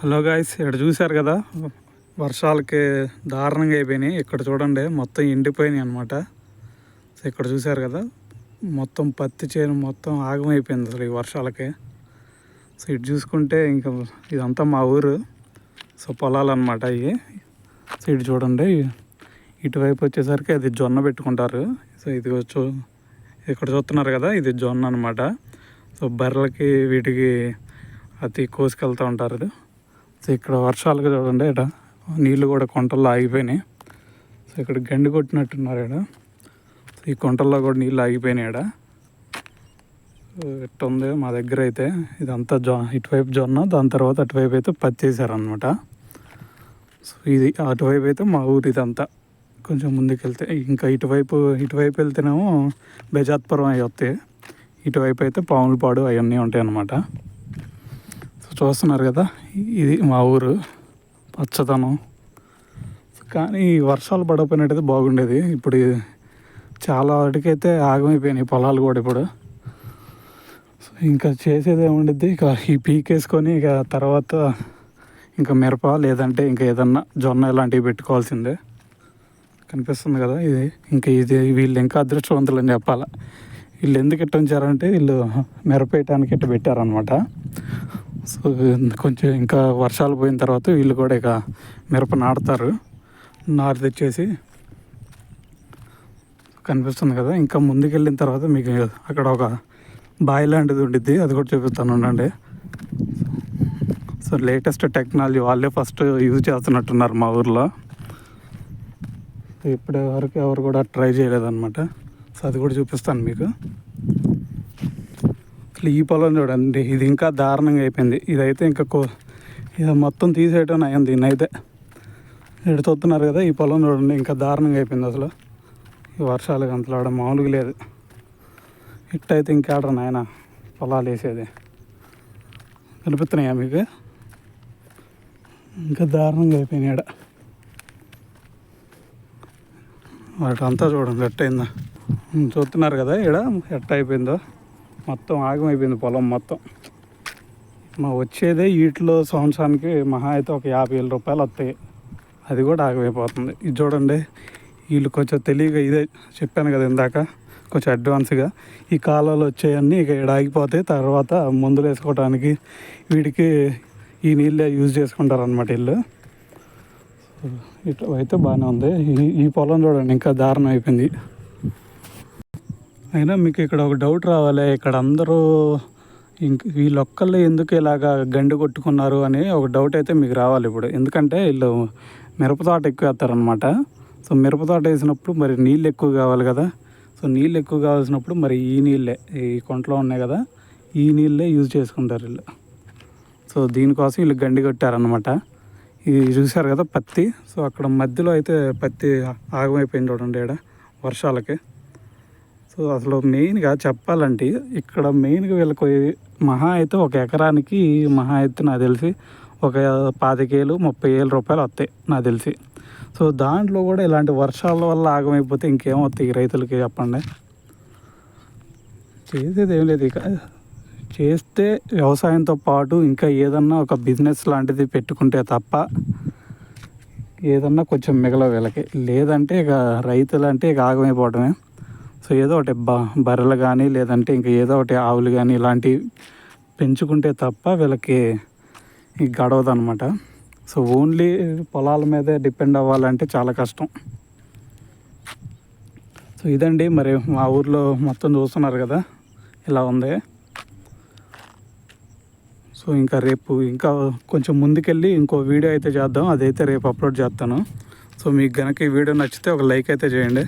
Hello guys, ఇక్కడ చూశారు కదా వర్షాలకి దారుణంగా అయిపోయినాయి. ఇక్కడ చూడండి మొత్తం ఎండిపోయినాయి అనమాట. సో ఇక్కడ చూశారు కదా మొత్తం పత్తి చేను మొత్తం ఆగమైపోయింది అసలు ఈ వర్షాలకి. సో ఇటు చూసుకుంటే ఇంకా ఇదంతా మా ఊరు. సో పొలాలు అనమాట ఇవి. సో ఇటు చూడండి, ఇటువైపు వచ్చేసరికి అది జొన్న పెట్టుకుంటారు. సో ఇది ఇక్కడ చూస్తున్నారు కదా, ఇది జొన్న అనమాట. సో బర్రెలకి వీటికి అది కోసుకెళ్తూ ఉంటారు. సో ఇక్కడ వర్షాలకు చూడండి, ఇక్కడ నీళ్ళు కూడా కొంటల్లో ఆగిపోయినాయి. సో ఇక్కడ గండి కొట్టినట్టున్నారు ఇక్కడ. సో ఈ కొంటల్లో కూడా నీళ్ళు ఆగిపోయినాయి ఇక్కడ. ఇట్ట ఉంది మా దగ్గర అయితే. ఇదంతా ఇటువైపు జొన్న, దాని తర్వాత అటువైపు అయితే పత్తి వేసారనమాట. సో ఇది అటువైపు అయితే మా ఊరు ఇదంతా. కొంచెం ముందుకెళ్తే ఇంకా ఇటువైపు వెళ్తేనేమో బెజాత్పురం అవి వస్తాయి. ఇటువైపు అయితే పాములపాడు అవన్నీ ఉంటాయి అన్నమాట. చూస్తున్నారు కదా, ఇది మా ఊరు పచ్చదనం. కానీ వర్షాలు పడకపోయినట్టయితే బాగుండేది. ఇప్పుడు చాలా వాటికైతే ఆగమైపోయినాయి పొలాలు కూడా ఇప్పుడు. ఇంకా చేసేది ఏముండిద్ది, ఇక ఈ పీకేసుకొని ఇక తర్వాత ఇంకా మిరప లేదంటే ఇంకా ఏదన్నా జొన్న ఇలాంటివి పెట్టుకోవాల్సిందే. కనిపిస్తుంది కదా ఇది వీళ్ళు ఇంకా అదృష్టవంతులు అని చెప్పాలి. వీళ్ళు ఎందుకు ఇట్ట ఉంచారంటే వీళ్ళు మిరప వేయటానికి ఇట్ట పెట్టారనమాట. సో కొంచెం ఇంకా వర్షాలు పోయిన తర్వాత వీళ్ళు కూడా ఇక మిరప నాటుతారు. నారు తెచ్చేసి కనిపిస్తుంది కదా. ఇంకా ముందుకు వెళ్ళిన తర్వాత మీకు అక్కడ ఒక బావి లాంటిది ఉండిద్ది, అది కూడా చూపిస్తాను ఉండండి. సో లేటెస్ట్ టెక్నాలజీ వాళ్ళే ఫస్ట్ యూజ్ చేస్తున్నట్టున్నారు మా ఊర్లో. ఇప్పటి వరకు ఎవరు కూడా ట్రై చేయలేదన్నమాట. సో అది కూడా చూపిస్తాను మీకు. అసలు ఈ పొలం చూడండి, ఇది ఇంకా దారుణంగా అయిపోయింది. ఇదైతే ఇంకా ఇది మొత్తం తీసేయటం అయ్యింది. దీన్నైతే ఎడుతున్నారు కదా, ఈ పొలం చూడండి ఇంకా దారుణంగా అయిపోయింది. అసలు ఈ వర్షాలు అంతలాడ మామూలుగా లేదు. ఇట్టయితే ఇంకాడ నాయన పొలాలు వేసేది. కనిపిస్తున్నాయా మీకు? ఇంకా దారుణంగా అయిపోయినాయి ఈడ. వాటంతా చూడండి ఎట్టయిందా. చూస్తున్నారు కదా ఈడ ఎట్ట అయిపోయిందో. మొత్తం ఆగమైపోయింది పొలం మొత్తం. వచ్చేదే వీటిలో సంవత్సరానికి మహా అయితే ఒక 50,000 రూపాయలు వస్తాయి. అది కూడా ఆగమైపోతుంది. ఇది చూడండి, వీళ్ళు కొంచెం తెలివిగా ఇదే చెప్పాను కదా ఇందాక, కొంచెం అడ్వాన్స్గా ఈ కాలాలు వచ్చాయన్నీ ఇక ఇక్కడ ఆగిపోతాయి. తర్వాత మందులు వేసుకోవడానికి వీటికి ఈ నీళ్ళే యూజ్ చేసుకుంటారనమాట వీళ్ళు. ఇటు అయితే బాగానే ఉంది. ఈ పొలం చూడండి ఇంకా దారుణం అయిపోయింది. అయినా మీకు ఇక్కడ ఒక డౌట్ రావాలి, ఇక్కడ అందరూ వీళ్ళొక్కళ్ళే ఎందుకు ఇలాగా గండి కొట్టుకున్నారు అని ఒక డౌట్ అయితే మీకు రావాలి ఇప్పుడు. ఎందుకంటే వీళ్ళు మిరపతోట ఎక్కువ వేస్తారనమాట. సో మిరపతోట వేసినప్పుడు మరి నీళ్ళు ఎక్కువ కావాలి కదా. సో నీళ్ళు ఎక్కువ కావాల్సినప్పుడు మరి ఈ నీళ్ళే, ఈ కొంటలో ఉన్నాయి కదా, ఈ నీళ్ళే యూజ్ చేసుకుంటారు వీళ్ళు. సో దీనికోసం వీళ్ళు గండి కొట్టారనమాట. ఇది చూశారు కదా పత్తి. సో అక్కడ మధ్యలో అయితే పత్తి ఆగమైపోయింది చూడండి ఇక్కడ వర్షాలకి. సో అసలు మెయిన్గా చెప్పాలంటే ఇక్కడ మెయిన్గా వీళ్ళకి మహా అయితే ఒక ఎకరానికి మహా అయితే నాకు తెలిసి ఒక 25,000 30,000 రూపాయలు వస్తాయి నాకు తెలిసి. సో దాంట్లో కూడా ఇలాంటి వర్షాల వల్ల ఆగమైపోతే ఇంకేమవుతాయి ఈ రైతులకి చెప్పండి. చేసేది ఏం లేదు. ఇక చేస్తే వ్యవసాయంతో పాటు ఇంకా ఏదన్నా ఒక బిజినెస్ లాంటిది పెట్టుకుంటే తప్ప ఏదన్నా కొంచెం మిగలవు వీళ్ళకి. లేదంటే ఇక రైతులు అంటే ఇక ఆగమైపోవడమే. సో ఏదో ఒకటి బర్రెలు కానీ లేదంటే ఇంకా ఏదో ఒకటి ఆవులు కానీ ఇలాంటివి పెంచుకుంటే తప్ప వీళ్ళకి గడవదు అనమాట. సో ఓన్లీ పొలాల మీదే డిపెండ్ అవ్వాలంటే చాలా కష్టం. సో ఇదండి మరి మా ఊర్లో మొత్తం చూస్తున్నారు కదా ఇలా ఉంది. సో ఇంకా రేపు ఇంకా కొంచెం ముందుకెళ్ళి ఇంకో వీడియో అయితే చేద్దాం. అదైతే రేపు అప్లోడ్ చేస్తాను. సో మీకు కనుక ఈ వీడియో నచ్చితే ఒక లైక్ అయితే చేయండి.